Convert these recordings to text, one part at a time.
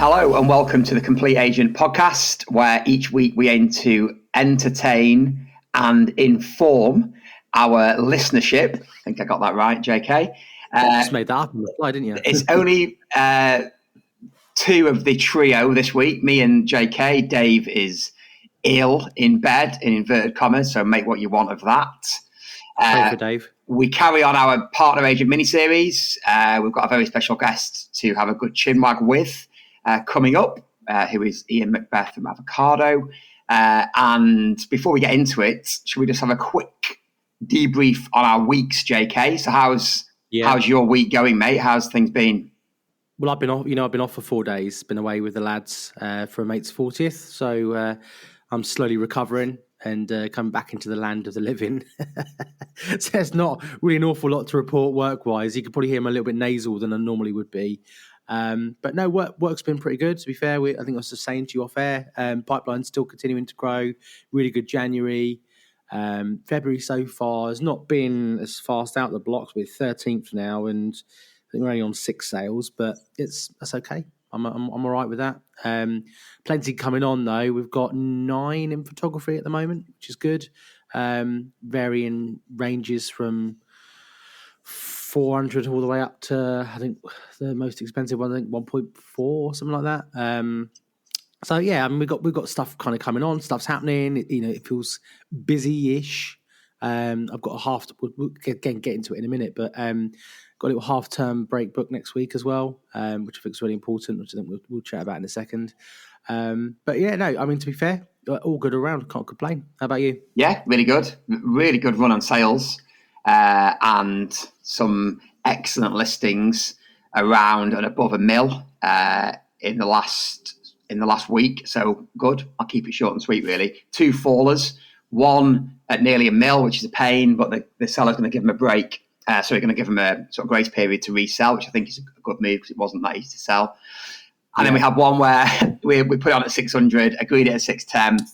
Hello and welcome to the Complete Agent podcast, where each week we aim to entertain and inform our listenership. I think I got that right, JK. Just made that up on the fly, didn't you? It's only two of the trio this week, me and JK. Dave is ill in bed, in inverted commas, so make what you want of that. Pray for Dave. We carry on our partner agent mini-series. We've got a very special guest to have a good chinwag with coming up, who is Macbeth from Avocado. And before we get into it, should we just have a quick debrief on our weeks, JK? So how's your week going, mate? How's things been? Well, I've been off for 4 days. Been away with the lads for a mate's 40th. So I'm slowly recovering and coming back into the land of the living. So there's not really an awful lot to report work-wise. You could probably hear I'm a little bit nasal than I normally would be. But no, work's been pretty good, to be fair. I think I was just saying to you off air, pipeline's still continuing to grow. Really good January. February so far has not been as fast out the blocks. We're 13th now, and I think we're only on 6 sales, but that's okay. I'm all right with that. Plenty coming on though. We've got 9 in photography at the moment, which is good. Varying ranges from 400 all the way up to, I think the most expensive one, I think 1.4 or something like that. So yeah, I mean, we've got stuff kind of coming on, stuff's happening. It feels busy-ish. I've got we'll get into it in a minute, but got a little half-term break book next week as well, which I think is really important, which I think we'll chat about in a second. But yeah, no, I mean, to be fair, all good around. Can't complain. How about you? Yeah, really good. Really good run on sales. And some excellent listings around and above a mil in the last week. So good. I'll keep it short and sweet, really. 2 fallers, one at nearly a mil, which is a pain, but the seller's going to give them a break. So we're going to give them a sort of grace period to resell, which I think is a good move because it wasn't that easy to sell. And then we had one where we put it on at 600, agreed it at 610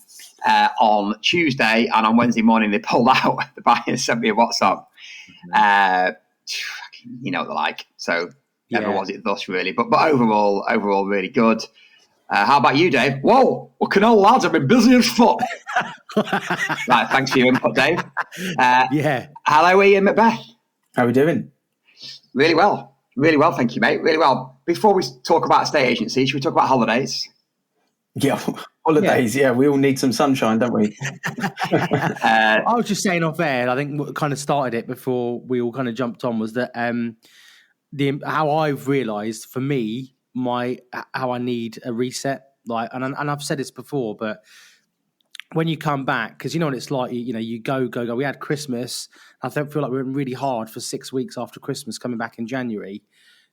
on Tuesday, and on Wednesday morning they pulled out. The buyer sent me a WhatsApp. You know what they're like. So never was it thus, really. But overall, really good. How about you, Dave? Whoa, fucking hell, lads, I've been busy as fuck. Right, thanks for your input, Dave. Hello, Ian Macbeth. How are we doing? Really well, thank you, mate. Really well. Before we talk about estate agency, should we talk about holidays? Yeah, holidays. Yeah, we all need some sunshine, don't we? I was just saying off air. I think what kind of started it before we all kind of jumped on was that how I've realised for me how I need a reset. And I've said this before, but when you come back, because you know what it's like, you go. We had Christmas. I feel like we went really hard for 6 weeks after Christmas, coming back in January.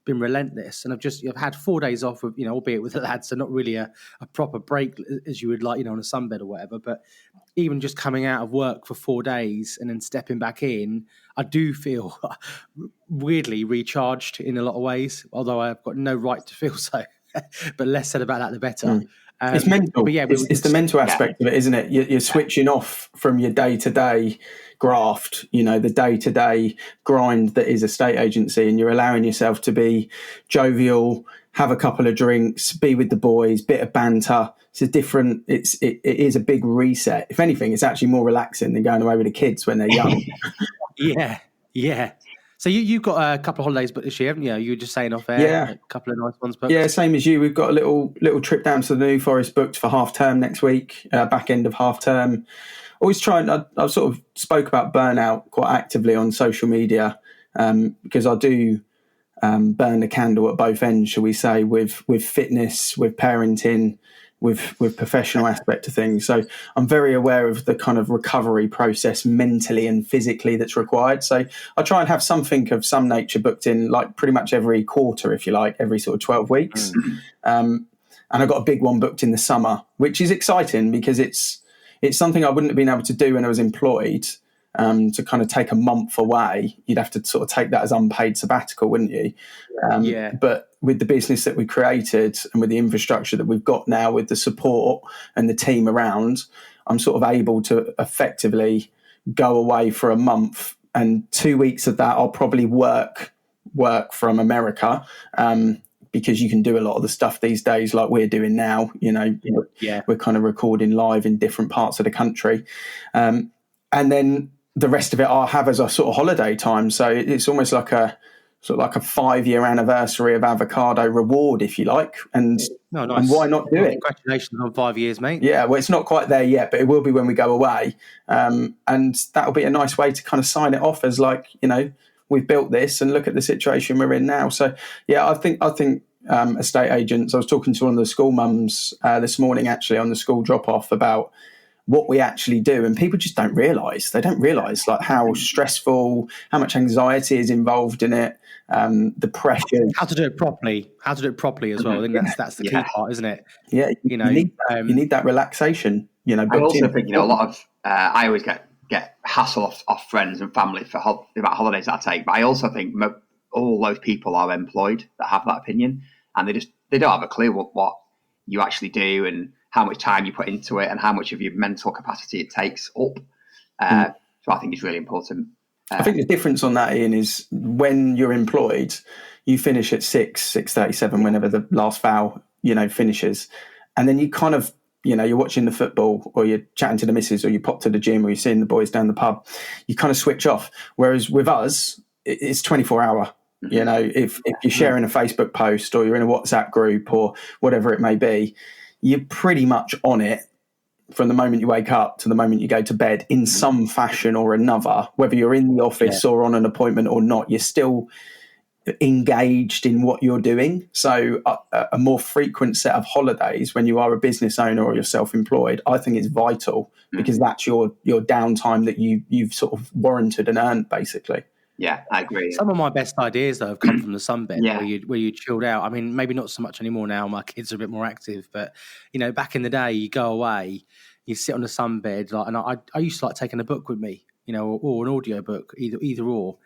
Been relentless, and I've had 4 days off of, albeit with the lads, so not really a proper break as you would like, on a sunbed or whatever. But even just coming out of work for 4 days and then stepping back in, I do feel weirdly recharged in a lot of ways. Although I've got no right to feel so, but less said about that, the better. It's mental. But yeah, it's the mental aspect of it, isn't it? You're switching off from your day-to-day graft, the day-to-day grind that is a estate agency, and you're allowing yourself to be jovial, have a couple of drinks, be with the boys, bit of banter. It is a big reset. If anything, it's actually more relaxing than going away with the kids when they're young. Yeah. So you've got a couple of holidays booked this year, haven't you? You were just saying off air, yeah, a couple of nice ones booked. Yeah, same as you. We've got a little trip down to the New Forest booked for half term next week, back end of half term. Always trying. I sort of spoke about burnout quite actively on social media because I do burn the candle at both ends, shall we say, with fitness, with parenting, with professional aspect of things. So I'm very aware of the kind of recovery process mentally and physically that's required. So I try and have something of some nature booked in, like pretty much every quarter, if you like, every sort of 12 weeks. And I've got a big one booked in the summer, which is exciting because it's something I wouldn't have been able to do when I was employed. To kind of take a month away, you'd have to sort of take that as unpaid sabbatical, wouldn't you? But with the business that we created and with the infrastructure that we've got now, with the support and the team around, I'm sort of able to effectively go away for a month, and 2 weeks of that I'll probably work from America, because you can do a lot of the stuff these days like we're doing now. We're kind of recording live in different parts of the country. And then the rest of it I'll have as a sort of holiday time. So it's almost like a 5-year anniversary of Avocado reward, if you like. And, nice. And why not do it? Congratulations on 5 years, mate. Yeah, well, it's not quite there yet, but it will be when we go away. And that'll be a nice way to kind of sign it off as like, we've built this and look at the situation we're in now. So, yeah, I think estate agents, I was talking to one of the school mums this morning, actually, on the school drop-off about what we actually do, and people just don't realise. They don't realise like how stressful, how much anxiety is involved in it, the pressure. How to do it properly as well. I think that's the key part, isn't it? Yeah, you need that relaxation. I also think a lot of I always get hassle off friends and family about holidays that I take, but I also think all those people are employed that have that opinion, and they don't have a clue what you actually do and how much time you put into it and how much of your mental capacity it takes up. So I think it's really important. I think the difference on that, Ian, is when you're employed, you finish at 6:37, whenever the last foul, finishes. And then you kind of, you're watching the football or you're chatting to the missus or you pop to the gym or you're seeing the boys down the pub. You kind of switch off. Whereas with us, it's 24 hour. If you're sharing a Facebook post or you're in a WhatsApp group or whatever it may be, you're pretty much on it from the moment you wake up to the moment you go to bed in some fashion or another, whether you're in the office or on an appointment or not, you're still engaged in what you're doing. So a more frequent set of holidays when you are a business owner or you're self-employed, I think is vital because that's your downtime that you've sort of warranted and earned, basically. Yeah, I agree. Some of my best ideas, though, have come from the sunbed, where you chilled out. I mean, maybe not so much anymore now. My kids are a bit more active, but back in the day, you go away, you sit on the sunbed, and I used to like taking a book with me, or an audio book, either or.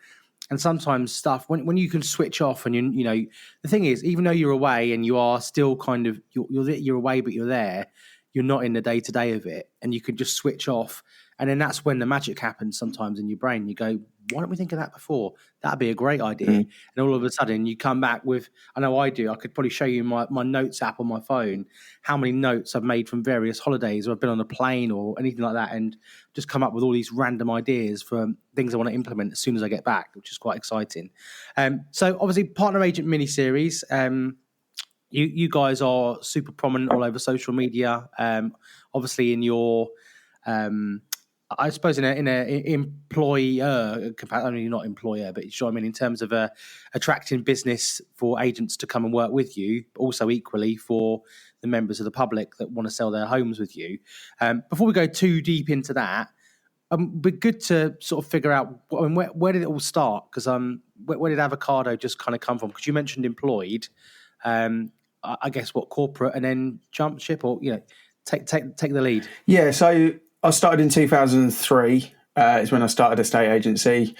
And sometimes stuff when you can switch off, and the thing is, even though you're away and you are still kind of you're away, but you're there. You're not in the day to day of it, and you can just switch off. And then that's when the magic happens sometimes in your brain. You go, why don't we think of that before? That'd be a great idea. And all of a sudden you come back with, I know I do, I could probably show you my notes app on my phone, how many notes I've made from various holidays or I've been on a plane or anything like that, and just come up with all these random ideas for things I want to implement as soon as I get back, which is quite exciting. So obviously Partner Agent mini-series, you guys are super prominent all over social media. Obviously in your... I suppose in a employer, I mean, not employer, but you know what I mean, in terms of attracting business for agents to come and work with you, but also equally for the members of the public that want to sell their homes with you. Before we go too deep into that, it'd be good to sort of figure out where did it all start? Because where did Avocado just kind of come from? Because you mentioned employed, I guess corporate, and then jump ship, or take the lead. Yeah, so I started in 2003, is when I started a state agency,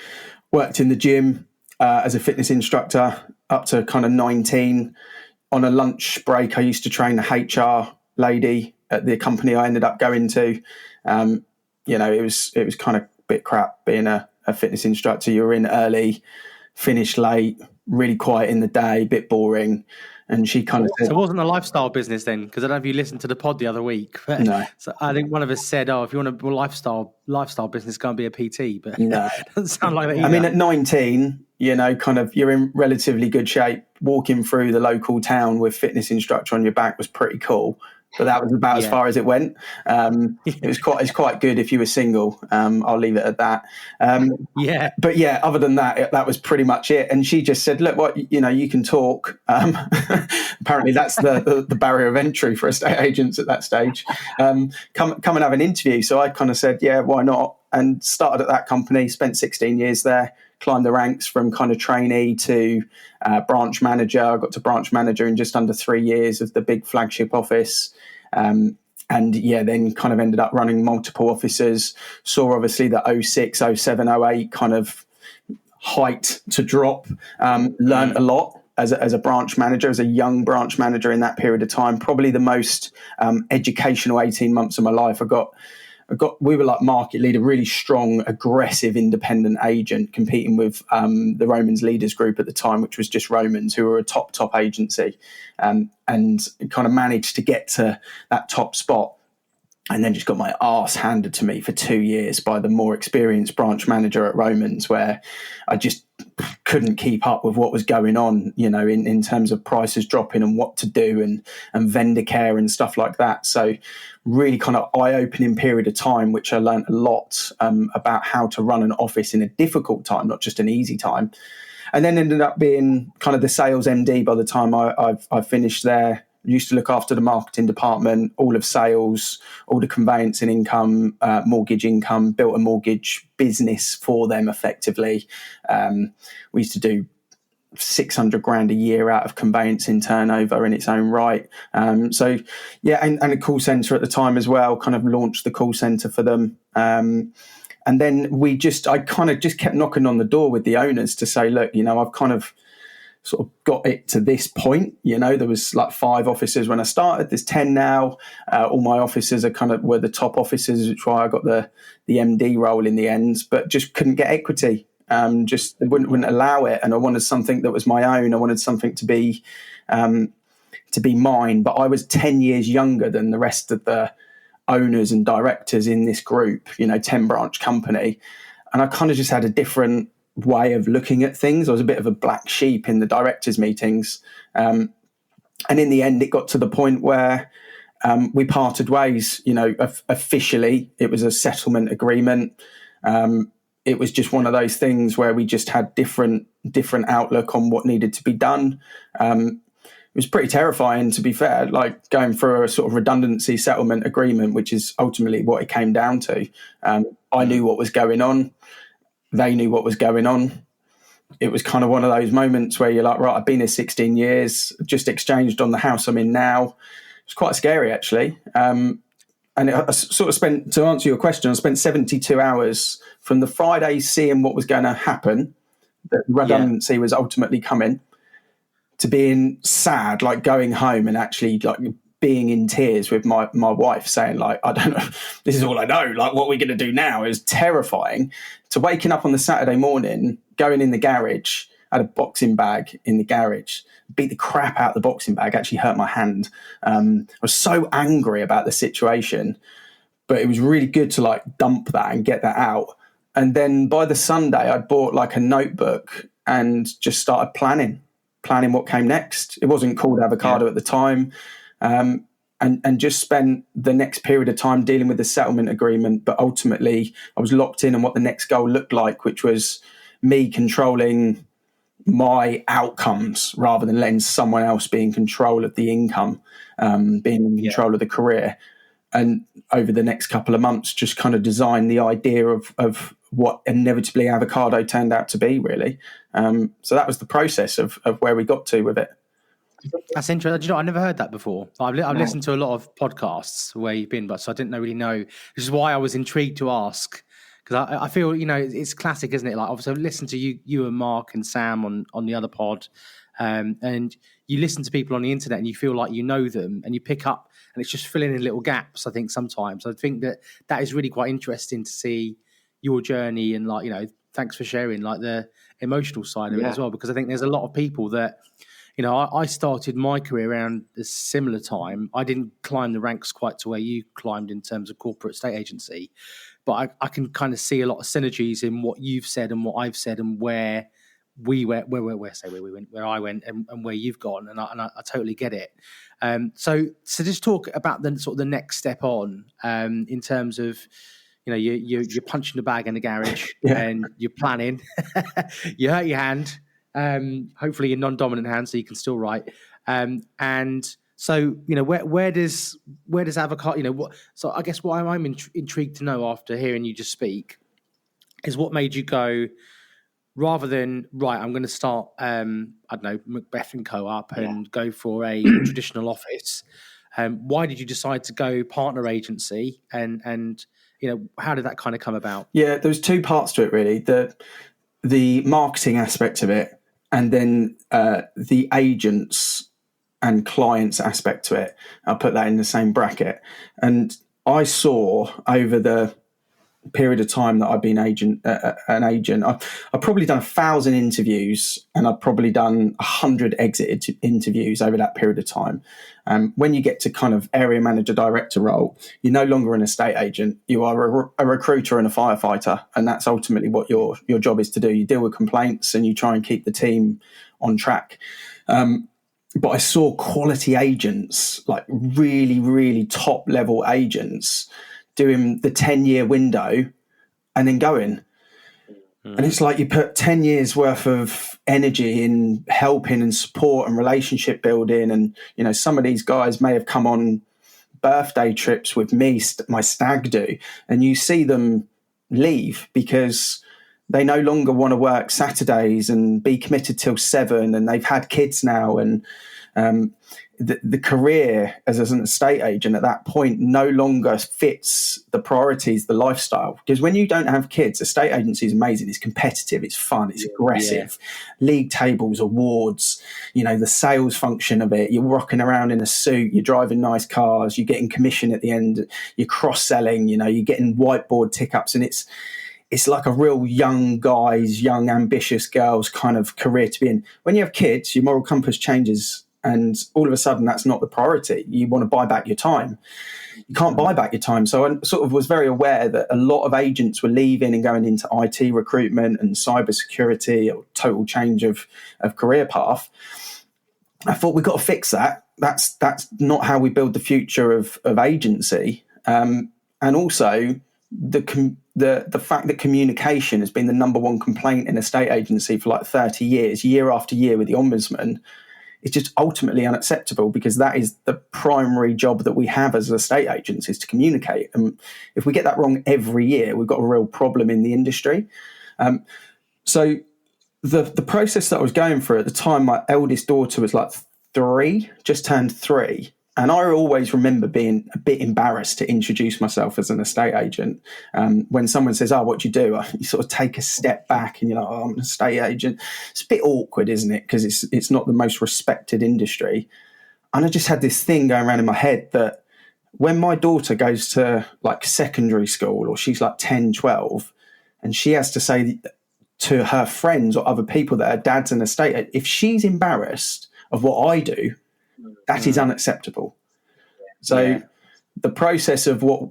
worked in the gym as a fitness instructor up to kind of 19. On a lunch break, I used to train the HR lady at the company I ended up going to. It was kind of a bit crap being a fitness instructor. You were in early, finish late, really quiet in the day, a bit boring. And she kind of said... So it wasn't a lifestyle business then? Because I don't know if you listened to the pod the other week. But no. So I think one of us said, if you want a lifestyle business, go and be a PT. But no. It doesn't sound like that either. I mean, at 19, you're in relatively good shape. Walking through the local town with fitness instructor on your back was pretty cool. But that was about as far as it went. It's quite good if you were single. I'll leave it at that. But other than that, that was pretty much it. And she just said, "Look, you can talk." Apparently, that's the barrier of entry for estate agents at that stage. Come and have an interview. So I kind of said, "Yeah, why not?" And started at that company. Spent 16 years there. Climbed the ranks from kind of trainee to branch manager. I got to branch manager in just under 3 years of the big flagship office. Then kind of ended up running multiple offices. Saw obviously the 06, 07, 08 kind of height to drop. Learned a lot as a branch manager, as a young branch manager in that period of time. Probably the most educational 18 months of my life. I got we were like market leader, really strong, aggressive, independent agent competing with the Romans Leaders Group at the time, which was just Romans, who were a top agency, and kind of managed to get to that top spot. And then just got my arse handed to me for 2 years by the more experienced branch manager at Romans, where I just couldn't keep up with what was going on, in terms of prices dropping and what to do and vendor care and stuff like that. So really kind of eye-opening period of time, which I learned a lot about how to run an office in a difficult time, not just an easy time. And then ended up being kind of the sales MD by the time I finished there. Used to look after the marketing department, all of sales, all the conveyancing income, mortgage income, built a mortgage business for them effectively. We used to do 600 grand a year out of conveyancing turnover in its own right. And a call centre at the time as well, kind of launched the call centre for them. And then I kind of just kept knocking on the door with the owners to say, look, I've kind of sort of got it to this point. There was like 5 officers when I started. There's 10 now. All my officers were the top officers, which is why I got the MD role in the end, but just couldn't get equity. Just wouldn't allow it. And I wanted something that was my own. I wanted something to be mine. But I was 10 years younger than the rest of the owners and directors in this group, 10 branch company. And I kind of just had a different way of looking at things. I was a bit of a black sheep in the directors' meetings. And in the end, it got to the point where we parted ways, officially. It was a settlement agreement. It was just one of those things where we just had different outlook on what needed to be done. It was pretty terrifying, to be fair, like going through a sort of redundancy settlement agreement, which is ultimately what it came down to. I knew what was going on. They knew what was going on. It was kind of one of those moments where you're like, right, I've been here 16 years, just exchanged on the house I'm in now. It's quite scary, actually. And I sort of spent, to answer your question, I spent 72 hours from the Friday seeing what was going to happen, that redundancy was ultimately coming, to being sad, like going home and actually like being in tears with my wife saying, like, I don't know, this is all I know, like, what are we going to do now? It was terrifying. To waking up on the Saturday morning, going in the garage, I had a boxing bag in the garage, beat the crap out of the boxing bag, actually hurt my hand. I was so angry about the situation, but it was really good to like dump that and get that out. And then by the Sunday, I bought like a notebook and just started planning what came next. It wasn't called Avocado at the time. And just spent the next period of time dealing with the settlement agreement. But ultimately, I was locked in on what the next goal looked like, which was me controlling my outcomes rather than letting someone else be in control of the income, being in control of the career. And over the next couple of months, just kind of design the idea of what inevitably Avocado turned out to be, really. So that was the process of where we got to with it. That's interesting. I never heard that before. I've listened to a lot of podcasts where you've been, but so I didn't really know. Which is why I was intrigued to ask, because I feel it's classic, isn't it? Like obviously, I've listened to you and Mark and Sam on the other pod, and you listen to people on the internet and you feel like you know them, and you pick up, and it's just filling in little gaps. I think sometimes I think that is really quite interesting to see your journey, and thanks for sharing like the emotional side of it as well, because I think there's a lot of people that. I started my career around a similar time. I didn't climb the ranks quite to where you climbed in terms of corporate estate agency, but I can kind of see a lot of synergies in what you've said and what I've said and where we went, where I went, and where you've gone, and I totally get it. So just talk about the sort of the next step on in terms of. You're punching the bag in the garage and you're planning. You hurt your hand. Hopefully a non-dominant hand, so you can still write. And so, where does Avocado? So I guess what I'm intrigued to know after hearing you just speak is what made you go rather than I'm going to start Macbeth and Co up and go for a traditional office. Why did you decide to go partner agency and how did that kind of come about? Yeah, there's 2 parts to it really. The marketing aspect of it, and then the agents and clients aspect to it. I'll put that in the same bracket. And I saw over the period of time that I've been an agent, I've probably done 1,000 interviews, and I've probably done 100 exit interviews over that period of time. When you get to kind of area manager, director role, you're no longer an estate agent. You are a recruiter and a firefighter, and that's ultimately what your job is to do. You deal with complaints and you try and keep the team on track. But I saw quality agents, like really, really top level agents, doing the 10-year window and then going. And it's like you put 10 years worth of energy in helping and support and relationship building. And, you know, some of these guys may have come on birthday trips with me, my stag do, and you see them leave because they no longer want to work Saturdays and be committed till 7, and they've had kids now. And the career as an estate agent at that point no longer fits the priorities, the lifestyle. Because when you don't have kids, estate agency is amazing. It's competitive, it's fun, it's aggressive. League tables, awards, you know, the sales function of it. You're rocking around in a suit, you're driving nice cars, you're getting commission at the end, you're cross-selling, you know, you're getting whiteboard tick-ups, and it's like a real young guys, young ambitious girls kind of career to be in. When you have kids, your moral compass changes, and all of a sudden that's not the priority. You want to buy back your time. You can't buy back your time. So I sort of was very aware that a lot of agents were leaving and going into IT recruitment and cybersecurity, or total change of career path. I thought we've got to fix that. That's not how we build the future of agency. And also the fact that communication has been the number one complaint in a estate agency for like 30 years, year after year with the ombudsman, it's just ultimately unacceptable, because that is the primary job that we have as estate agents, is to communicate. And if we get that wrong every year, we've got a real problem in the industry. So the process that I was going through at the time, my eldest daughter was like 3, just turned 3. And I always remember being a bit embarrassed to introduce myself as an estate agent. When someone says, "Oh, what do you do?" You sort of take a step back and you're like, "Oh, I'm an estate agent." It's a bit awkward, isn't it? Because it's not the most respected industry. And I just had this thing going around in my head that when my daughter goes to like secondary school, or she's like 10, 12, and she has to say to her friends or other people that her dad's an estate agent, if she's embarrassed of what I do, that is unacceptable. So the process of what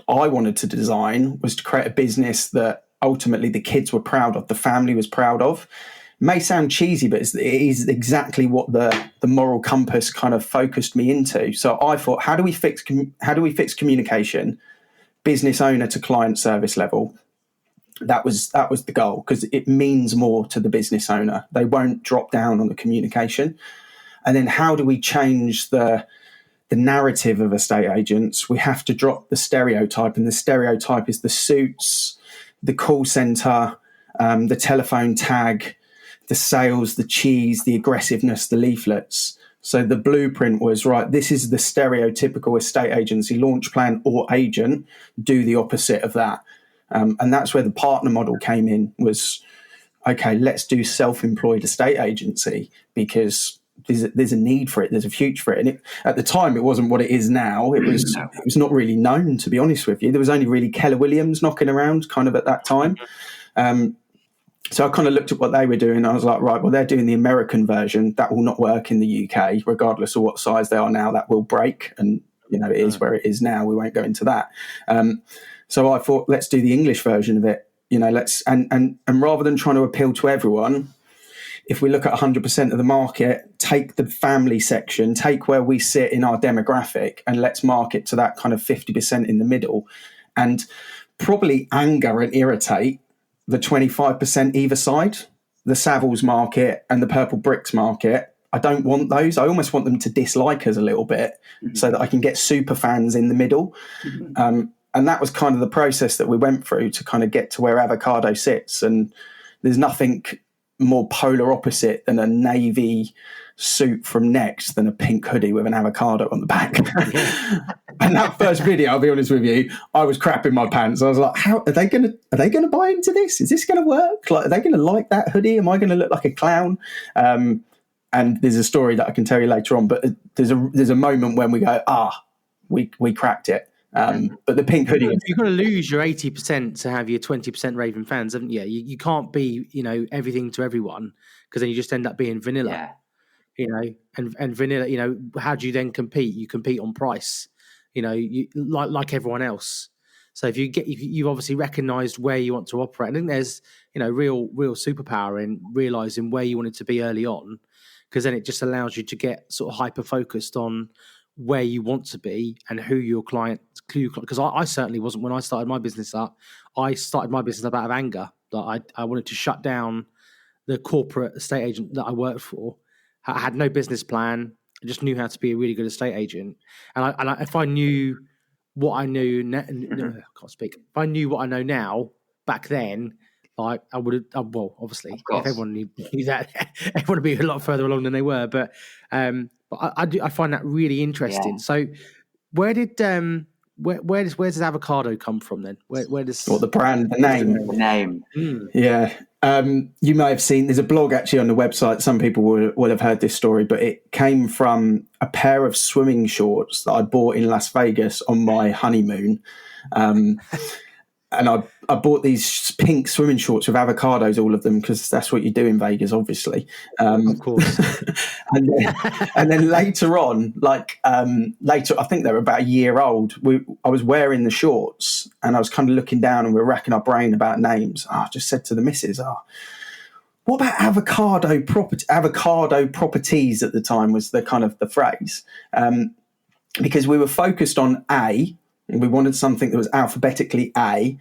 I wanted to design was to create a business that ultimately the kids were proud of, the family was proud of. It may sound cheesy, but it is exactly what the moral compass kind of focused me into. So I thought, how do we fix communication, business owner to client service level? That was the goal, because it means more to the business owner. They won't drop down on the communication. And then how do we change the narrative of estate agents? We have to drop the stereotype, and the stereotype is the suits, the call centre, the telephone tag, the sales, the cheese, the aggressiveness, the leaflets. So the blueprint was, right, this is the stereotypical estate agency launch plan or agent. Do the opposite of that. And that's where the partner model came in, was, okay, let's do self-employed estate agency, because there's a need for it. There's a future for it. And at the time, it wasn't what it is now. It was not really known, to be honest with you. There was only really Keller Williams knocking around kind of at that time. So I kind of looked at what they were doing. I was like, right, well, they're doing the American version. That will not work in the UK, regardless of what size they are now. That will break. And, you know, it is where it is now. We won't go into that. So I thought, let's do the English version of it. You know, and rather than trying to appeal to everyone, if we look at 100% of the market, take the family section, take where we sit in our demographic, and let's market to that kind of 50% in the middle, and probably anger and irritate the 25% either side, the Savills market and the Purple Bricks market. I don't want those. I almost want them to dislike us a little bit, so that I can get super fans in the middle. And that was kind of the process that we went through to kind of get to where Avocado sits. And there's nothing more polar opposite than a navy suit from Next than a pink hoodie with an avocado on the back. And that first video, I'll be honest with you, I was crapping my pants. I was like, how are they gonna buy into this? Is this gonna work? Like, are they gonna like that hoodie? Am I gonna look like a clown? And there's a story that I can tell you later on, but there's a moment when we go, we cracked it. But the pink hoodie, you've got to lose your 80% to have your 20% raving fans, haven't you? You can't be, everything to everyone, because then you just end up being vanilla. And vanilla, how do you then compete? You compete on price, like everyone else. So if you've obviously recognised where you want to operate. I think there's, real superpower in realising where you want it to be early on, because then it just allows you to get sort of hyper focused on where you want to be and who your client. Because I certainly wasn't when I started my business up. I started my business up out of anger. That I wanted to shut down the corporate estate agent that I worked for. I had no business plan. I just knew how to be a really good estate agent. If I knew what I knew, I can't speak. If I knew what I know now back then, like I would have. Well, obviously, if everyone knew that, everyone would be a lot further along than they were. But I find that really interesting. Yeah. So, where does Avocado come from then? Where does the brand, the name? Yeah. You may have seen, there's a blog actually on the website. Some people will have heard this story, but it came from a pair of swimming shorts that I bought in Las Vegas on my honeymoon. And I bought these pink swimming shorts with avocados, all of them, because that's what you do in Vegas, obviously. Of course. and then later on, I think they were about a year old, I was wearing the shorts and I was kind of looking down and we were racking our brain about names. I just said to the missus, what about avocado property? Avocado properties at the time was the kind of the phrase. Because we were focused on A, and we wanted something that was alphabetically A.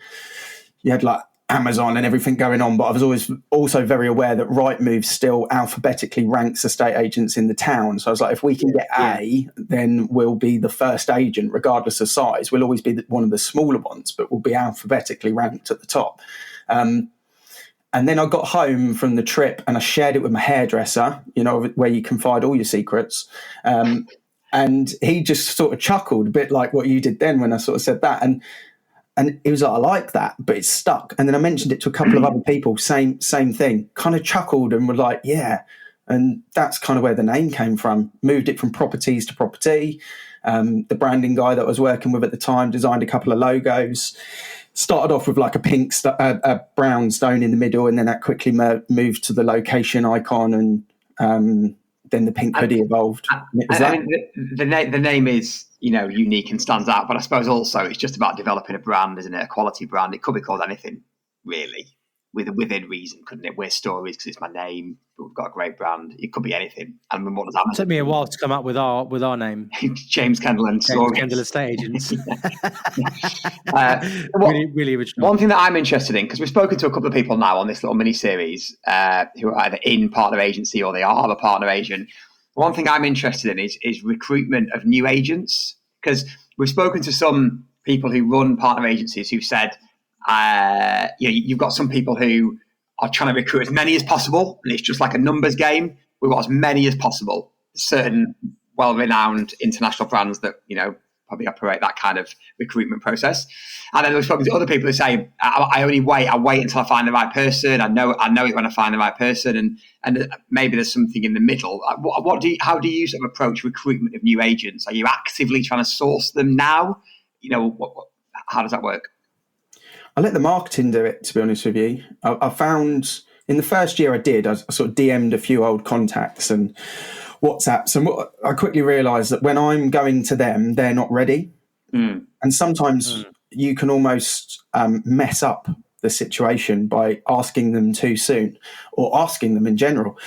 You had like Amazon and everything going on, but I was always also very aware that Rightmove still alphabetically ranks estate agents in the town. So I was like, if we can get A, then we'll be the first agent, regardless of size. We'll always be one of the smaller ones, but we'll be alphabetically ranked at the top. And then I got home from the trip and I shared it with my hairdresser, where you confide all your secrets. And he just sort of chuckled, a bit like what you did then when I sort of said that. And it was like, I like that, but it's stuck. And then I mentioned it to a couple of other people, same thing, kind of chuckled and were like, yeah. And that's kind of where the name came from. Moved it from properties to property. The branding guy that I was working with at the time designed a couple of logos. Started off with like a brown stone in the middle, and then that quickly moved to the location icon, and then the pink hoodie evolved. The name is, unique and stands out, but I suppose also it's just about developing a brand, isn't it? A quality brand. It could be called anything, really, within reason, couldn't it? We're Stories because it's my name, but we've got a great brand. It could be anything. And what does that mean? It took me a while to come up with our name. James Kendall and Storey. Kendall Estate Agents. Really original. One thing that I'm interested in, because we've spoken to a couple of people now on this little mini-series who are either in partner agency or they are a partner agent. One thing I'm interested in is recruitment of new agents, because we've spoken to some people who run partner agencies who said, you've got some people who are trying to recruit as many as possible, and it's just like a numbers game. We want as many as possible. Certain well-renowned international brands that probably operate that kind of recruitment process. And then we've spoken to other people who say, I wait until I find the right person. I know it when I find the right person, and maybe there's something in the middle. How do you sort of approach recruitment of new agents? Are you actively trying to source them now? How does that work? I let the marketing do it, to be honest with you. I found in the first year I sort of DM'd a few old contacts and WhatsApps, and I quickly realised that when I'm going to them, they're not ready. And sometimes you can almost mess up the situation by asking them too soon, or asking them in general.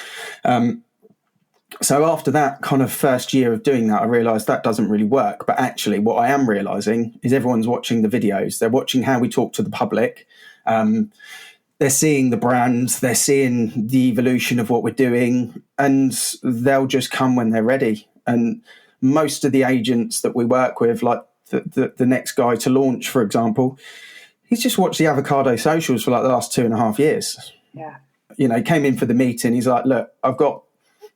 So after that kind of first year of doing that, I realised that doesn't really work. But actually what I am realising is everyone's watching the videos. They're watching how we talk to the public. They're seeing the brands. They're seeing the evolution of what we're doing. And they'll just come when they're ready. And most of the agents that we work with, like the next guy to launch, for example, he's just watched the Avocado socials for like the last 2.5 years. Yeah. He came in for the meeting. He's like, look, I've got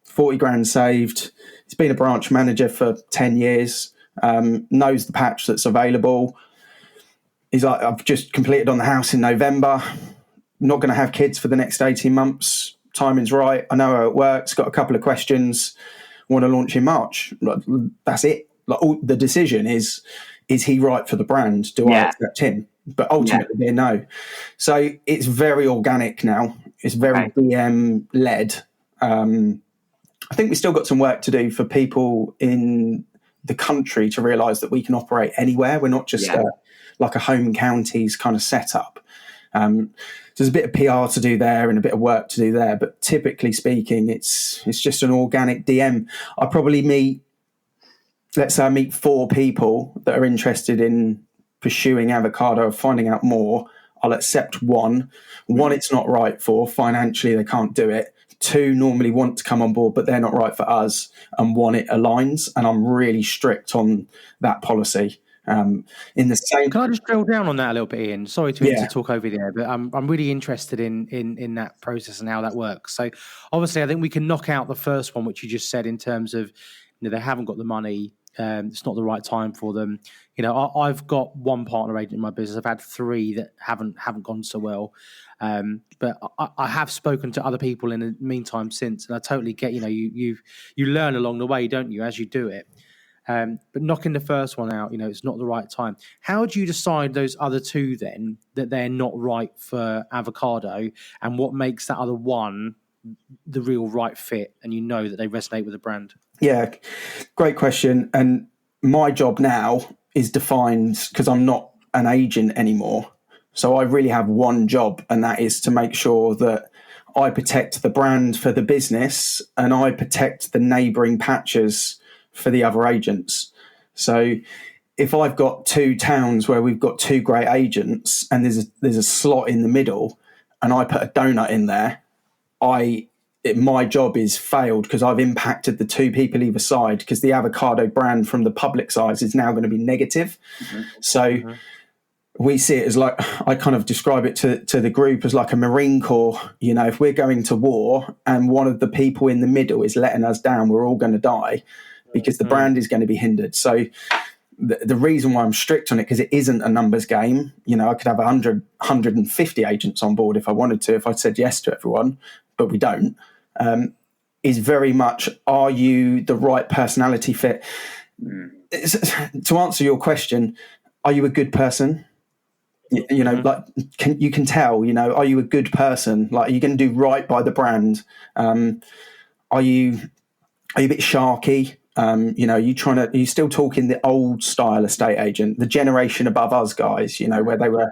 40 grand saved. He's been a branch manager for 10 years, knows the patch that's available. He's like, I've just completed on the house in November. Not going to have kids for the next 18 months. Timing's right. I know how it works. Got a couple of questions. Want to launch in March. That's it. The decision is is he right for the brand? Do I accept him? But ultimately, they're no. So it's very organic now. It's very DM led. I think we've still got some work to do for people in the country to realise that we can operate anywhere. We're not just like a home counties kind of setup. There's a bit of PR to do there and a bit of work to do there, but typically speaking, it's just an organic DM. I probably meet 4 people that are interested in pursuing Avocado or finding out more. I'll accept one it's not right for, financially they can't do it. 2 normally want to come on board, but they're not right for us. And 1, it aligns. And I'm really strict on that policy. In the same, can I just drill down on that a little bit, Ian? Sorry to talk over there, but I'm really interested in that process and how that works. So obviously, I think we can knock out the first one, which you just said, in terms of, they haven't got the money. It's not the right time for them. I've got 1 partner agent in my business. I've had 3 that haven't gone so well. But I have spoken to other people in the meantime since, and I totally get, you learn along the way, don't you, as you do it. But knocking the first one out, it's not the right time. How do you decide those other 2 then, that they're not right for Avocado, and what makes that other 1 the real right fit, and that they resonate with the brand? Yeah, great question. And my job now is defined because I'm not an agent anymore. So I really have 1 job, and that is to make sure that I protect the brand for the business and I protect the neighbouring patches for the other agents. So if I've got 2 towns where we've got 2 great agents and there's a slot in the middle and I put a donut in there, my job is failed because I've impacted the 2 people either side, because the Avocado brand from the public side is now going to be negative. So we see it as like, I kind of describe it to the group as like a Marine Corps. If we're going to war and one of the people in the middle is letting us down, we're all going to die, because the brand is going to be hindered. So the reason why I'm strict on it, because it isn't a numbers game. I could have 150 agents on board if I wanted to, if I said yes to everyone, but we don't. Is very much, are you the right personality fit? To answer your question, are you a good person? Like you can tell, are you a good person? Like, are you going to do right by the brand? Are you a bit sharky? Are you still talking the old style estate agent, the generation above us guys, where they were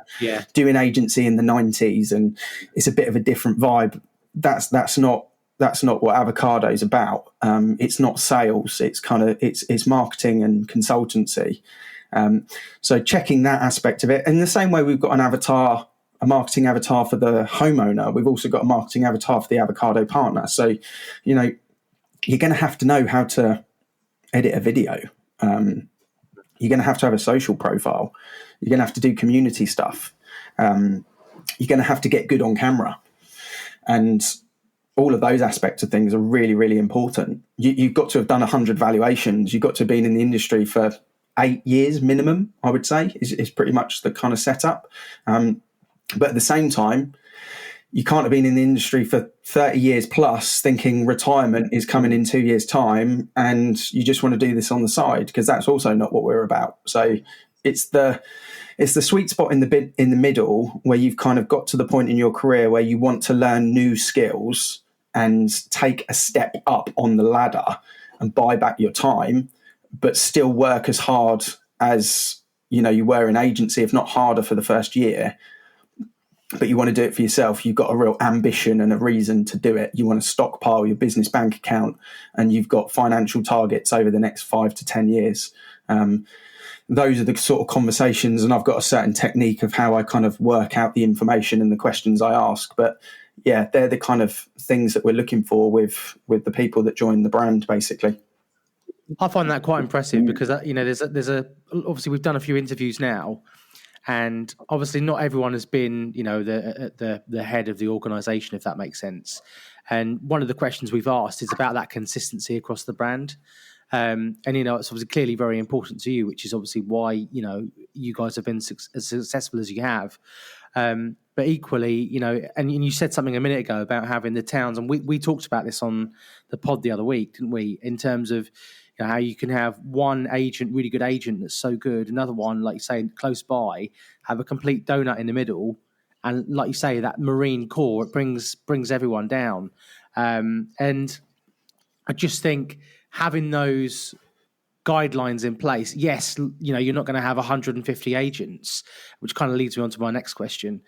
doing agency in the 90s, and it's a bit of a different vibe. That's not what Avocado is about. It's not sales. It's it's marketing and consultancy. So checking that aspect of it. In the same way we've got a marketing avatar for the homeowner, we've also got a marketing avatar for the Avocado partner. So, you're going to have to know how to edit a video. You're going to have a social profile. You're going to have to do community stuff. You're going to have to get good on camera. And all of those aspects of things are really, really important. You've got to have done 100 valuations. You've got to have been in the industry for 8 years minimum, I would say, is pretty much the kind of setup. But at the same time, you can't have been in the industry for 30 years plus thinking retirement is coming in 2 years' time and you just want to do this on the side, because that's also not what we're about. So it's the sweet spot in the middle, where you've kind of got to the point in your career where you want to learn new skills and take a step up on the ladder and buy back your time, but still work as hard as you were in agency, if not harder, for the first year. But you want to do it for yourself. You've got a real ambition and a reason to do it. You want to stockpile your business bank account, and you've got financial targets over the next 5 to 10 years. Those are the sort of conversations, and I've got a certain technique of how I kind of work out the information and the questions I ask. But yeah, they're the kind of things that we're looking for with the people that join the brand, basically. I find that quite impressive, because there's obviously we've done a few interviews now, and obviously not everyone has been the head of the organisation, if that makes sense. And one of the questions we've asked is about that consistency across the brand. And it's obviously clearly very important to you, which is obviously why you guys have been as successful as you have. But equally, and you said something a minute ago about having the towns, and we talked about this on the pod the other week, didn't we? In terms of how you can have one agent, really good agent that's so good, another one, like you say, close by, have a complete donut in the middle, and like you say, that marine core, it brings everyone down. And I just think having those guidelines in place, yes, you're not going to have 150 agents, which kind of leads me on to my next question.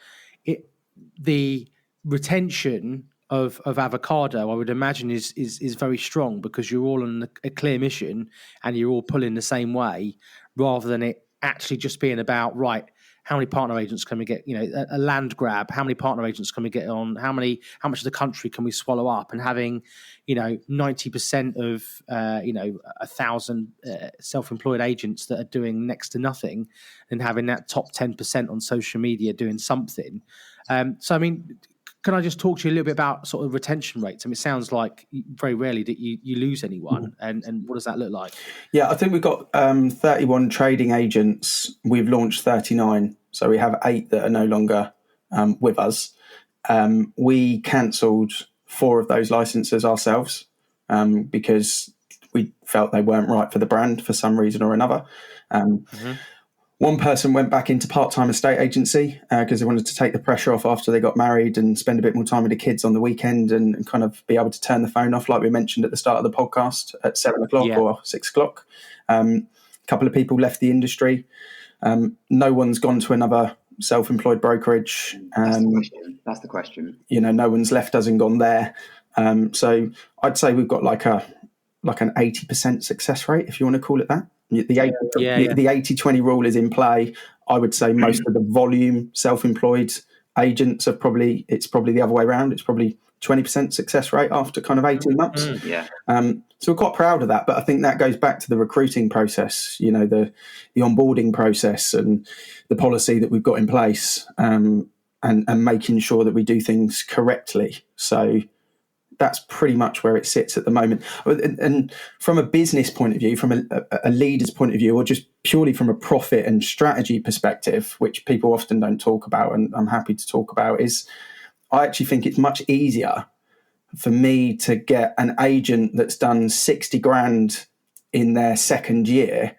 The retention of Avocado, I would imagine, is very strong because you're all on a clear mission and you're all pulling the same way, rather than it actually just being about, right, how many partner agents can we get? A land grab. How many partner agents can we get on? How much of the country can we swallow up? And having, 90% of 1,000 self-employed agents that are doing next to nothing, and having that top 10% on social media doing something. So, I mean, can I just talk to you a little bit about sort of retention rates? I mean, it sounds like very rarely that you lose anyone, and what does that look like? Yeah, I think we've got 31 trading agents. We've launched 39, so we have 8 that are no longer with us. We cancelled 4 of those licenses ourselves because we felt they weren't right for the brand for some reason or another. One person went back into part-time estate agency because they wanted to take the pressure off after they got married and spend a bit more time with the kids on the weekend and kind of be able to turn the phone off, like we mentioned at the start of the podcast, at 7 o'clock or 6 o'clock. A couple of people left the industry. No one's gone to another self-employed brokerage. That's the question. No one's left us and gone there. So I'd say we've got like an 80% success rate, if you want to call it that. The 80-20 rule is in play. I would say most of the volume self-employed agents it's probably the other way around. It's probably 20% success rate after kind of 18 months. So we're quite proud of that. But I think that goes back to the recruiting process, the onboarding process and the policy that we've got in place, and making sure that we do things correctly. So that's pretty much where it sits at the moment. And from a business point of view, from a leader's point of view, or just purely from a profit and strategy perspective, which people often don't talk about, and I'm happy to talk about, is I actually think it's much easier for me to get an agent that's done 60 grand in their second year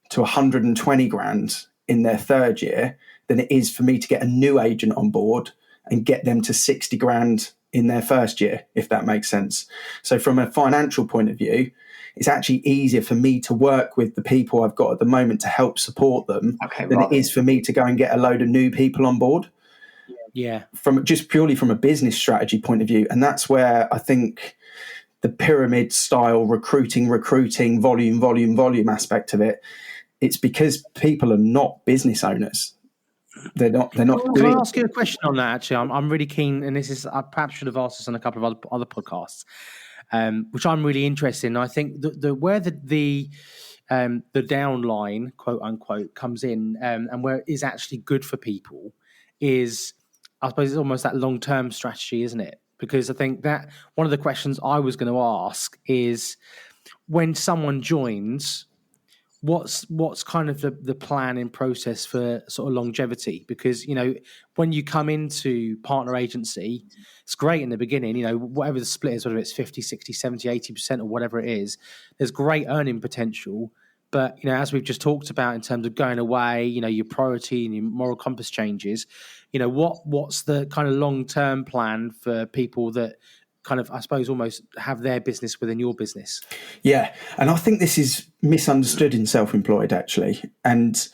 to 120 grand in their third year than it is for me to get a new agent on board and get them to 60 grand in their first year, if that makes sense. So from a financial point of view, it's actually easier for me to work with the people I've got at the moment to help support them than it is for me to go and get a load of new people on board. Yeah. From just purely from a business strategy point of view. And that's where I think the pyramid style recruiting, volume aspect of it, it's because people are not business owners. They're not. Can I ask you a question on that? Actually, I'm really keen, and this is I perhaps should have asked this on a couple of other podcasts, which I'm really interested in. I think where the downline, quote unquote, comes in, and where it is actually good for people is, I suppose, it's almost that long term strategy, isn't it? Because I think that one of the questions I was going to ask is, when someone joins, what's kind of the plan in process for sort of longevity? Because, when you come into partner agency, it's great in the beginning, whatever the split is, whether it's 50, 60, 70, 80% or whatever it is, there's great earning potential. But, as we've just talked about in terms of going away, your priority and your moral compass changes, what's the kind of long-term plan for people that kind of, I suppose, almost have their business within your business? Yeah. And I think this is misunderstood in self-employed, actually. And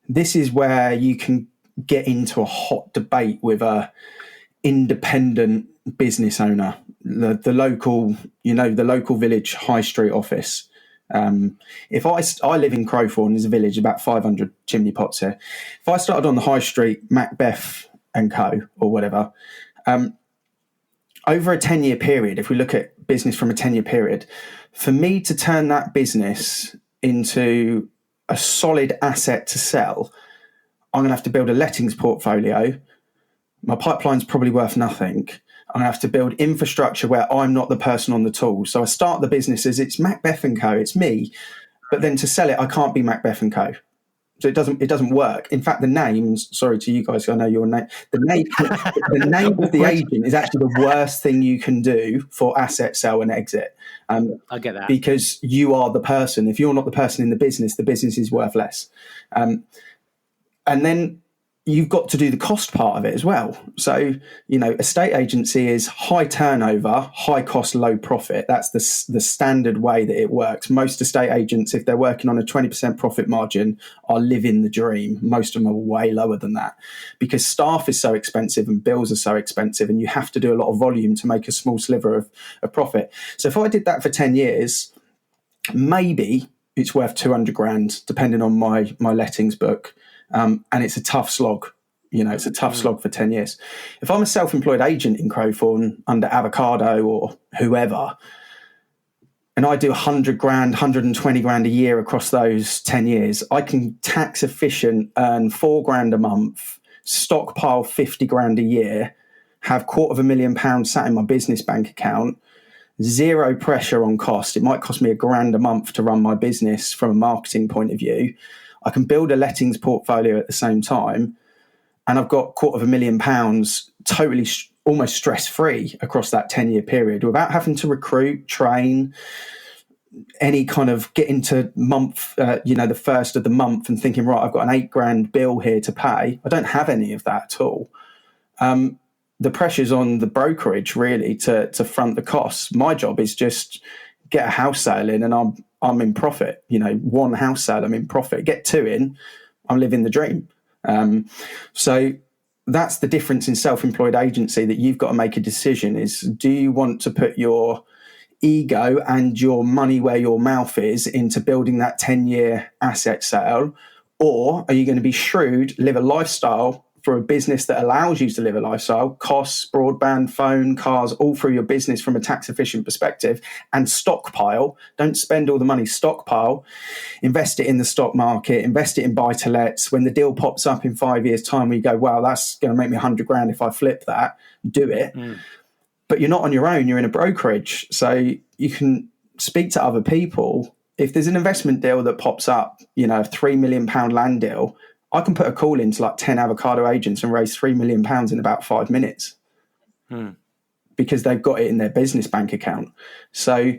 this is where you can get into a hot debate with a independent business owner, the local, the local village high street office. If I live in Crowthorne, there's a village, about 500 chimney pots here. If I started on the high street, Macbeth and Co. or whatever, over a 10-year period, if we look at business from a 10-year period, for me to turn that business into a solid asset to sell, I'm going to have to build a lettings portfolio. My pipeline's probably worth nothing. I'm going to have to build infrastructure where I'm not the person on the tool. So I start the business as it's Macbeth & Co., it's me. But then to sell it, I can't be Macbeth & Co. So it doesn't work. In fact, the name, sorry to you guys, I know your name, the name of the agent is actually the worst thing you can do for asset sale and exit. I get that. Because you are the person. If you're not the person in the business is worth less. And then you've got to do the cost part of it as well. So, estate agency is high turnover, high cost, low profit. That's the standard way that it works. Most estate agents, if they're working on a 20% profit margin, are living the dream. Most of them are way lower than that because staff is so expensive and bills are so expensive, and you have to do a lot of volume to make a small sliver of profit. So if I did that for 10 years, maybe it's worth 200 grand, depending on my lettings book. And it's a tough slog. It's a tough slog for 10 years. If I'm a self-employed agent in Crowthorne under Avocado or whoever, and I do 100 grand, 120 grand a year across those 10 years, I can tax efficient earn 4 grand a month, stockpile 50 grand a year, have £250,000 sat in my business bank account, zero pressure on cost. It might cost me £1,000 a month to run my business from a marketing point of view. I can build a lettings portfolio at the same time, and I've got £250,000 totally almost stress-free across that 10-year period without having to recruit, train, any kind of get into month, the first of the month and thinking, right, I've got an 8 grand bill here to pay. I don't have any of that at all. The pressure's on the brokerage really to front the costs. My job is just get a house sale in and I'm in profit. One house sale, I'm in profit. Get 2 in, I'm living the dream. So that's the difference in self-employed agency, that you've got to make a decision is, do you want to put your ego and your money where your mouth is into building that 10-year asset sale? Or are you going to be shrewd, live a lifestyle for a business that allows you to live a lifestyle, costs, broadband, phone, cars, all through your business from a tax efficient perspective, and stockpile? Don't spend all the money, stockpile, invest it in the stock market, invest it in buy-to-lets. When the deal pops up in 5 years' time, we go, wow, that's going to make me 100 grand if I flip that, do it. But you're not on your own, you're in a brokerage. So you can speak to other people. If there's an investment deal that pops up, a £3 million land deal, I can put a call into like 10 Avocado agents and raise £3 million in about 5 minutes because they've got it in their business bank account. So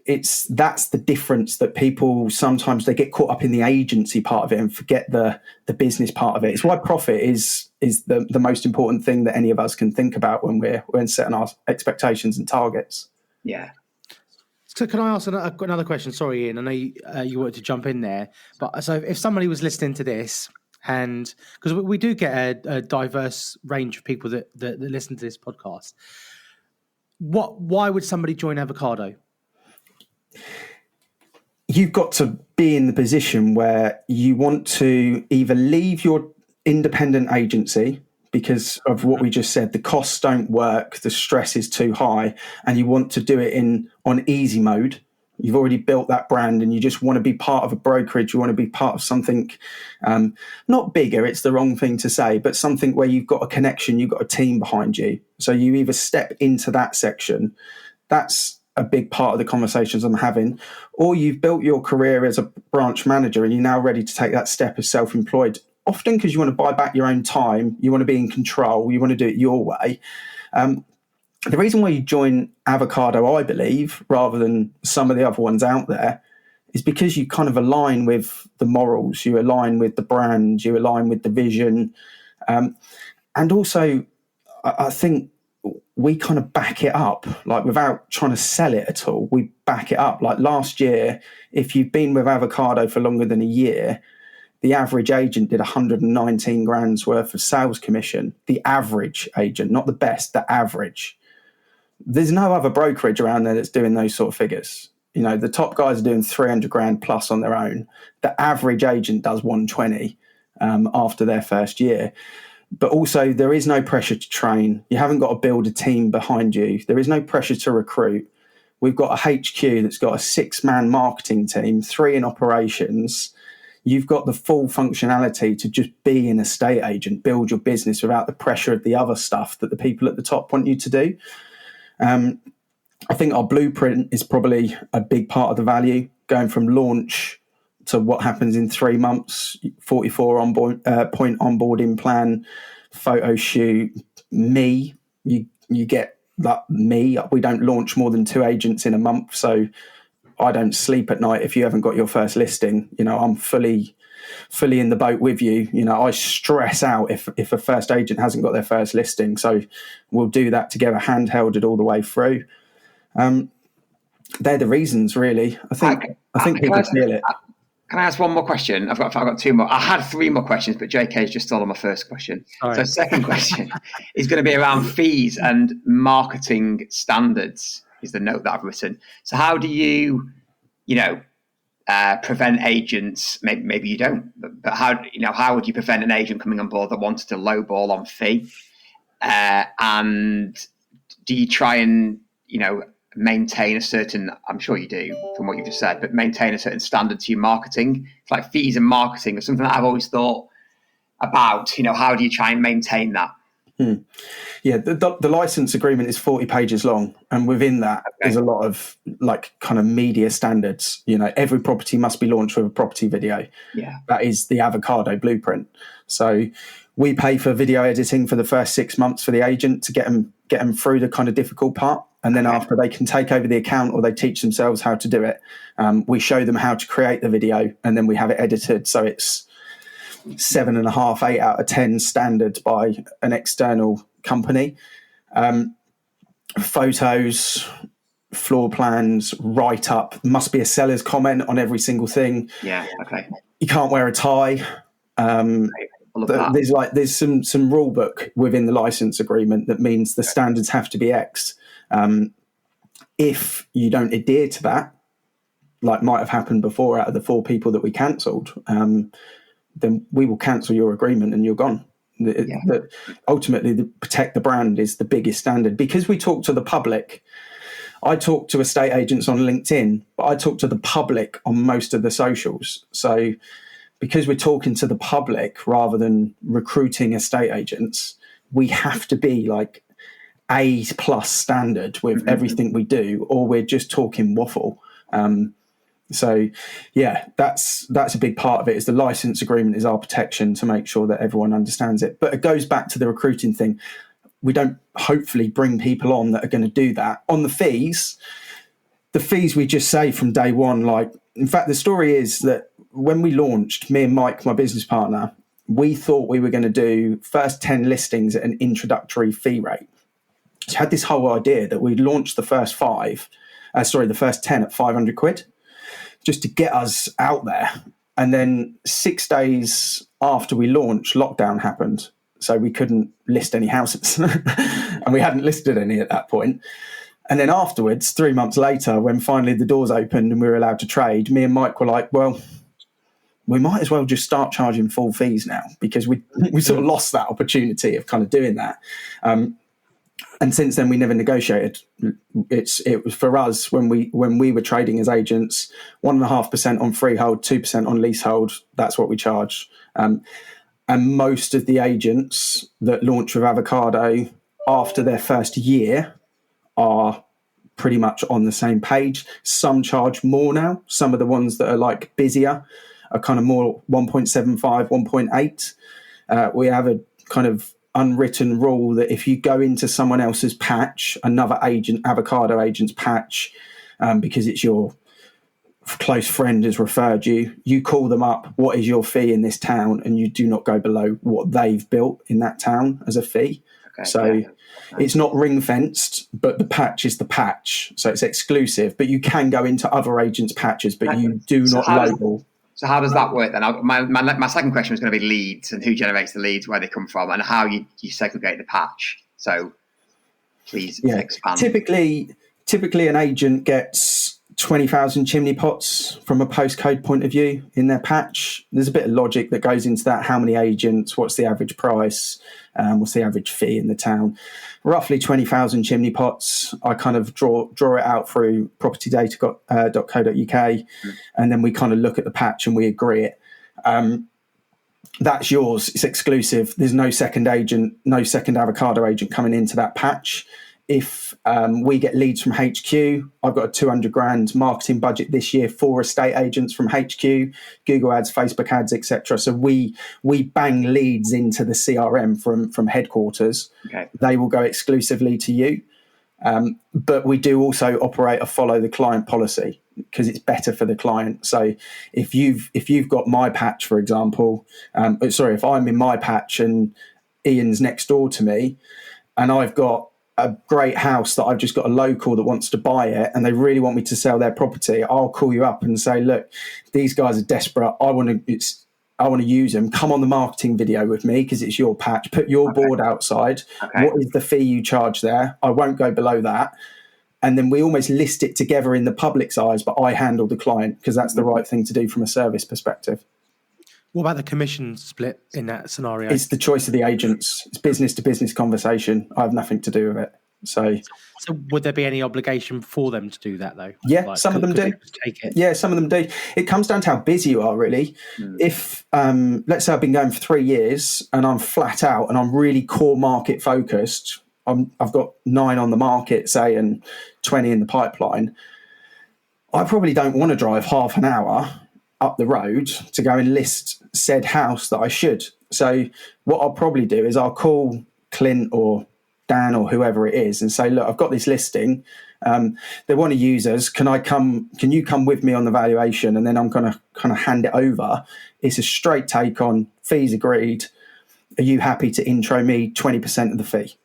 that's the difference, that people sometimes they get caught up in the agency part of it and forget the business part of it. It's why profit is the most important thing that any of us can think about when we're setting our expectations and targets. Yeah. So can I ask another question? Sorry, Ian, I know you wanted to jump in there, but so if somebody was listening to this, and because we do get a diverse range of people that listen to this podcast, why would somebody join Avocado? You've got to be in the position where you want to either leave your independent agency because of what we just said, the costs don't work, the stress is too high, and you want to do it on easy mode. You've already built that brand and you just want to be part of a brokerage. You want to be part of something, not bigger, it's the wrong thing to say, but something where you've got a connection, you've got a team behind you. So you either step into that section. That's a big part of the conversations I'm having. Or you've built your career as a branch manager and you're now ready to take that step as self-employed, often because you want to buy back your own time. You want to be in control. You want to do it your way. The reason why you join Avocado, I believe, rather than some of the other ones out there, is because you kind of align with the morals, you align with the brand, you align with the vision. And also, I think we kind of back it up, like without trying to sell it at all. We back it up. Like last year, if you've been with Avocado for longer than a year, the average agent did 119 grand's worth of sales commission. The average agent, not the best, the average. There's no other brokerage around there that's doing those sort of figures. The top guys are doing 300 grand plus on their own. The average agent does 120 after their first year. But also, there is no pressure to train. You haven't got to build a team behind you. There is no pressure to recruit. We've got a HQ that's got a 6-man marketing team, 3 in operations. You've got the full functionality to just be an estate agent, build your business without the pressure of the other stuff that the people at the top want you to do. I think our blueprint is probably a big part of the value, going from launch to what happens in 3 months, 44 point onboarding plan, photo shoot. You get that. We don't launch more than 2 agents in a month, so I don't sleep at night if you haven't got your first listing. I'm fully in the boat with you. I stress out if a first agent hasn't got their first listing, so we'll do that together, handheld it all the way through. They're the reasons, really. I think people feel it. Can I ask one more question? I've got 2 more. I had 3 more questions, but JK's just stolen my first question. Sorry. So second question is going to be around fees and marketing standards, is the note that I've written. So how do you prevent agents? Maybe you don't, but how would you prevent an agent coming on board that wanted to lowball on fee? And do you try and maintain a certain, I'm sure you do from what you've just said, but maintain a certain standard to your marketing? It's like fees and marketing or something that I've always thought about. How do you try and maintain that? Yeah, the license agreement is 40 pages long, and within that there's a lot of kind of media standards. Every property must be launched with a property video. Yeah, that is the Avocado blueprint. So we pay for video editing for the first 6 months for the agent to get them through the kind of difficult part. And then after they can take over the account or they teach themselves how to do it, we show them how to create the video, and then we have it edited. So it's 7.5, 8 out of 10 standard by an external company. Photos, floor plans, write up, must be a seller's comment on every single thing. Yeah, okay. You can't wear a tie. There's some rule book within the license agreement that means the standards have to be X. If you don't adhere to that, like might have happened before out of the 4 people that we cancelled, then we will cancel your agreement and you're gone. Ultimately, protect the brand is the biggest standard, because we talk to the public. I talk to estate agents on LinkedIn, but I talk to the public on most of the socials. So because we're talking to the public rather than recruiting estate agents, we have to be like A+ standard with everything we do, or we're just talking waffle. So yeah, that's a big part of it. Is the license agreement is our protection to make sure that everyone understands it. But it goes back to the recruiting thing. We don't hopefully bring people on that are going to do that. On the fees we just say from day one, in fact, the story is that when we launched, me and Mike, my business partner, we thought we were going to do first 10 listings at an introductory fee rate. So had this whole idea that we'd launch the first 10 at 500 quid, just to get us out there. And then 6 days after we launched, lockdown happened. So we couldn't list any houses and we hadn't listed any at that point. And then afterwards, 3 months later, when finally the doors opened and we were allowed to trade, me and Mike were like, well, we might as well just start charging full fees now, because we sort of lost that opportunity of kind of doing that. And since then, we never negotiated. It was for us when we were trading as agents, 1.5% on freehold, 2% on leasehold. That's what we charge. And most of the agents that launch with Avocado after their first year are pretty much on the same page. Some charge more now. Some of the ones that are busier are kind of more 1.75, 1.8. We have a kind of unwritten rule that if you go into someone else's patch, another Avocado agent's patch, because it's your close friend has referred you, you call them up, what is your fee in this town? And you do not go below what they've built in that town as a fee. Okay, so it's not ring fenced, but the patch is the patch. So it's exclusive, but you can go into other agents' patches, but you do not label. So how does that work then? My second question was going to be leads and who generates the leads, where they come from, and how you segregate the patch. So please expand. Typically an agent gets 20,000 chimney pots from a postcode point of view in their patch. There's a bit of logic that goes into that. How many agents? What's the average price? What's the average fee in the town? Roughly 20,000 chimney pots. I kind of draw it out through propertydata.co.uk, and then we kind of look at the patch and we agree it. That's yours. It's exclusive. There's no second Avocado agent coming into that patch. if we get leads from HQ, I've got a 200 grand marketing budget this year for estate agents from HQ, Google ads, Facebook ads, etc. So we bang leads into the CRM from headquarters. Okay. They will go exclusively to you. But we do also operate a follow the client policy because it's better for the client. So if you've got my patch, for example, if I'm in my patch and Ian's next door to me and I've got a great house that I've just got a local that wants to buy it and they really want me to sell their property, I'll call you up and say, look, these guys are desperate. I want to use them. Come on the marketing video with me because it's your patch. Put your board outside. Okay. What is the fee you charge there? I won't go below that. And then we almost list it together in the public's eyes, but I handle the client because that's the right thing to do from a service perspective. What about the commission split in that scenario? It's the choice of the agents. It's business to business conversation. I have nothing to do with it. So would there be any obligation for them to do that though? Yeah, like, some of them do. Take it? Yeah, some of them do. It comes down to how busy you are, really. If, let's say I've been going for 3 years and I'm flat out and I'm really core market focused, I've got 9 on the market, say, and 20 in the pipeline, I probably don't want to drive half an hour up the road to go and list said house that I should. So what I'll probably do is I'll call Clint or Dan or whoever it is and say, look, I've got this listing. They want to use us. Can you come with me on the valuation? And then I'm going to kind of hand it over. It's a straight take on fees agreed. Are you happy to intro me 20% of the fee?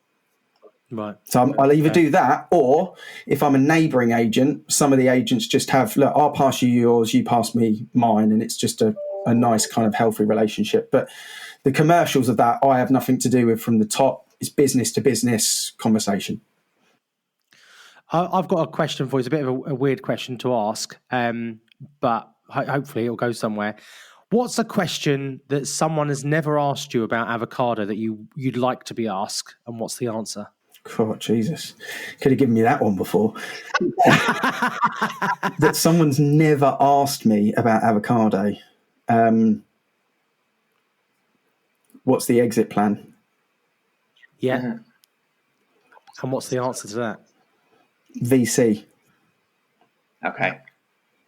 Right. So I'll either do that, or if I'm a neighbouring agent, some of the agents just have, look, I'll pass you yours, you pass me mine, and it's just a nice kind of healthy relationship. But the commercials of that, I have nothing to do with from the top. It's business to business conversation. I've got a question for you. It's a bit of a weird question to ask, but hopefully it'll go somewhere. What's a question that someone has never asked you about Avocado that you'd like to be asked, and what's the answer? Oh, Jesus. Could have given me that one before. That someone's never asked me about Avocado. What's the exit plan? Yeah. Mm-hmm. And what's the answer to that? VC. Okay.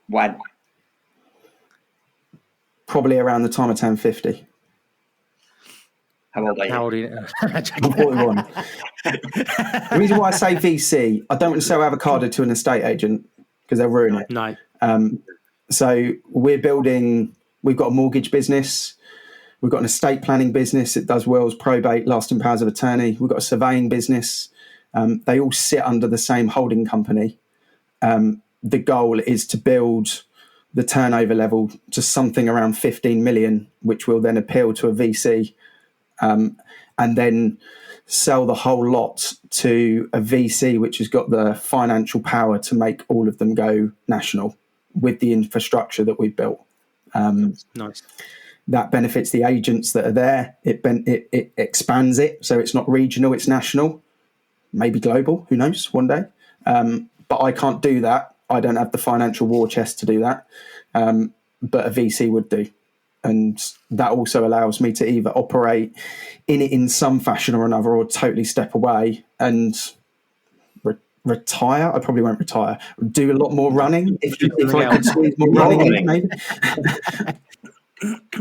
When? Probably around the time I turn 50. How old are you? How old are you? I'm 41. The reason why I say VC, I don't want to sell Avocado to an estate agent because they'll ruin it. No. So we've got a mortgage business. We've got an estate planning business. It does wills, probate, lasting powers of attorney. We've got a surveying business. They all sit under the same holding company. The goal is to build the turnover level to something around 15 million, which will then appeal to a VC, and then sell the whole lot to a VC, which has got the financial power to make all of them go national with the infrastructure that we've built. Nice. That benefits the agents that are there. It expands it, so it's not regional, it's national, maybe global, who knows, one day. But I can't do that. I don't have the financial war chest to do that, but a VC would do. And that also allows me to either operate in it in some fashion or another, or totally step away and retire. I probably won't retire. Do a lot more running if I could squeeze more running in, maybe.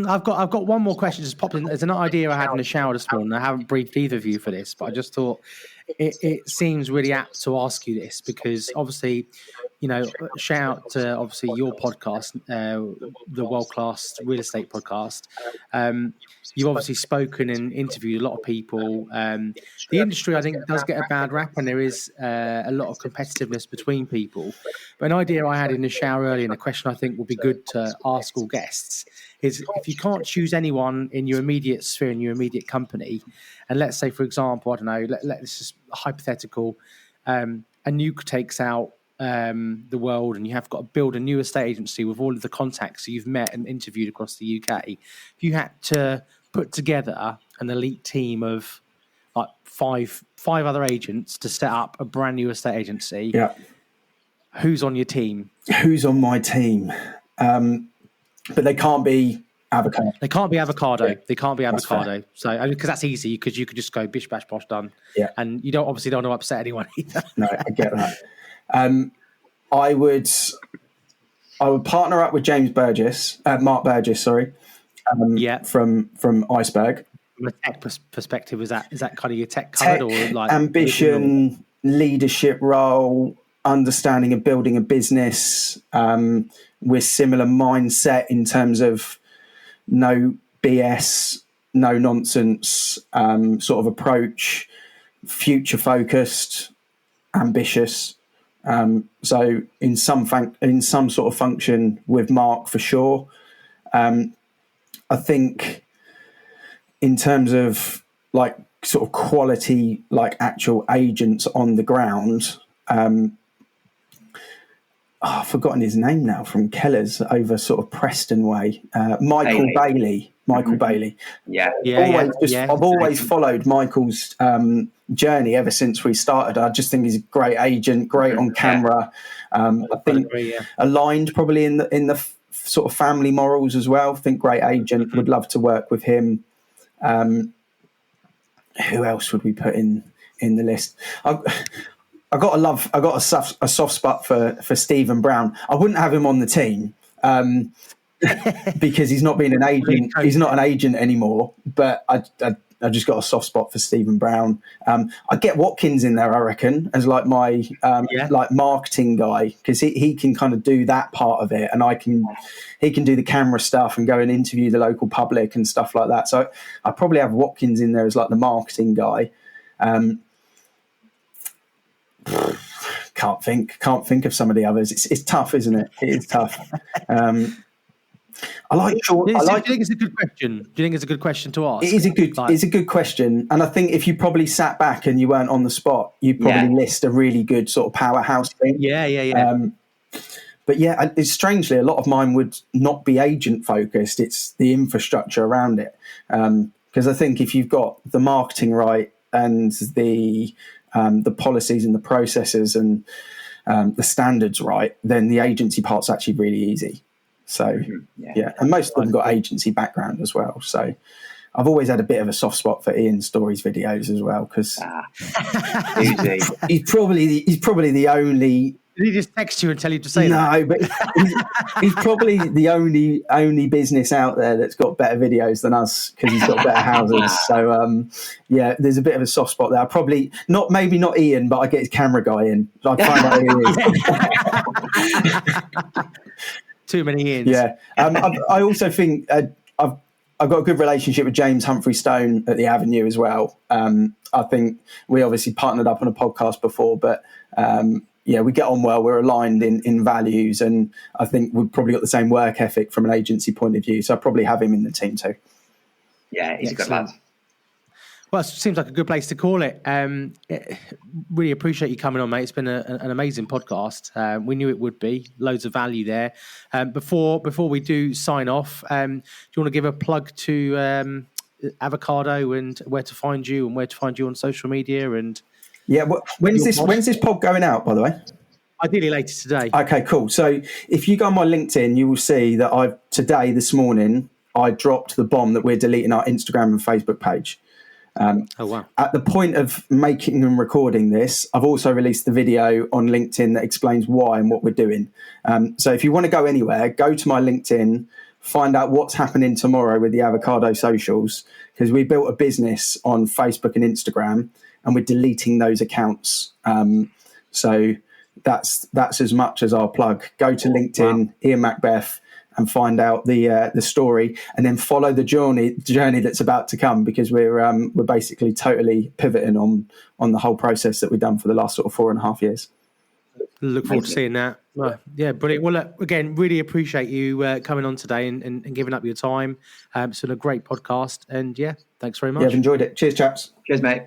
I've got one more question just popped in. There's an idea I had in the shower this morning. I haven't briefed either of you for this, but I just thought it seems really apt to ask you this because obviously, shout out to obviously your podcast, the World Class Real Estate Podcast. You've obviously spoken and interviewed a lot of people. The industry, I think, does get a bad rap, and there is a lot of competitiveness between people. But an idea I had in the shower earlier, and a question I think would be good to ask all guests, is if you can't choose anyone in your immediate sphere, in your immediate company, and let's say, for example, I don't know, let's just hypothetical, a nuke takes out the world and you have got to build a new estate agency with all of the contacts that you've met and interviewed across the UK. If you had to put together an elite team of like five other agents to set up a brand new estate agency, Yeah. Who's on your team? Who's on my team? But they can't be Avocado. They can't be Avocado. Yeah. They can't be That's Avocado. fair. So because that's easy, because you could just go bish bash bosh done. Yeah. And you don't want to upset anyone either. No, I get that. I would partner up with Mark Burgess, sorry. From Iceberg. From a tech perspective, is that kind of your tech covered, or like ambition, leadership role, understanding of building a business, with similar mindset in terms of no BS, no nonsense sort of approach, future focused, ambitious. So in some sort of function with Mark for sure. I think in terms of like sort of quality, like actual agents on the ground, I've forgotten his name now, from Keller's over sort of Preston way. Michael Bailey. Yeah. I've always followed Michael's journey ever since we started. I just think he's a great agent, great on camera. I think aligned probably in the sort of family morals as well. I think great agent, would love to work with him. Who else would we put in the list? I got a soft spot for Stephen Brown. I wouldn't have him on the team because he's not been an agent. He's not an agent anymore. But I just got a soft spot for Stephen Brown. I'd get Watkins in there, I reckon, as like my like marketing guy, because he can kind of do that part of it, and he can do the camera stuff and go and interview the local public and stuff like that. So I probably have Watkins in there as like the marketing guy. Can't think of some of the others. It's tough, isn't it? It is tough. I like. Do you think it's a good question? Do you think it's a good question to ask? It is it's a good question, and I think if you probably sat back and you weren't on the spot, you'd probably list a really good sort of powerhouse thing. Yeah. But yeah, it's strangely a lot of mine would not be agent focused. It's the infrastructure around it, because I think if you've got the marketing right and the policies and the processes and the standards right, then the agency part's actually really easy. So, and most of them got agency background as well. So I've always had a bit of a soft spot for Ian Storey's videos as well, because he's probably the only... Did he just text you and tell you to say that? No, but he's probably the only business out there that's got better videos than us, because he's got better houses. So, there's a bit of a soft spot there. Probably maybe not Ian, but I get his camera guy in. I find out who he is. Too many Ians. Yeah. I also think I've got a good relationship with James Humphrey Stone at the Avenue as well. I think we obviously partnered up on a podcast before, but we get on well. We're aligned in values, and I think we've probably got the same work ethic from an agency point of view. So I probably have him in the team too. Yeah, he's a good lad. Well, it seems like a good place to call it. Really appreciate you coming on, mate. It's been an amazing podcast. We knew it would be. Loads of value there. Before we do sign off, do you want to give a plug to Avocado and where to find you on social media? And when's this pod going out, by the way? Ideally later today. Okay, cool. So if you go on my LinkedIn, you will see that this morning I dropped the bomb that we're deleting our Instagram and Facebook page. Oh wow! At the point of making and recording this, I've also released the video on LinkedIn that explains why and what we're doing. So if you want to go anywhere, go to my LinkedIn, find out what's happening tomorrow with the Avocado socials, because we built a business on Facebook and Instagram, and we're deleting those accounts. So that's as much as our plug. Go to LinkedIn, Ian Macbeth, and find out the story, and then follow the journey that's about to come, because we're basically totally pivoting on the whole process that we've done for the last sort of 4.5 years. Look forward to seeing that. Yeah, brilliant. Well, look, again, really appreciate you coming on today and giving up your time. It's been a great podcast, and thanks very much. Yeah, I've enjoyed it. Cheers, chaps. Cheers, mate.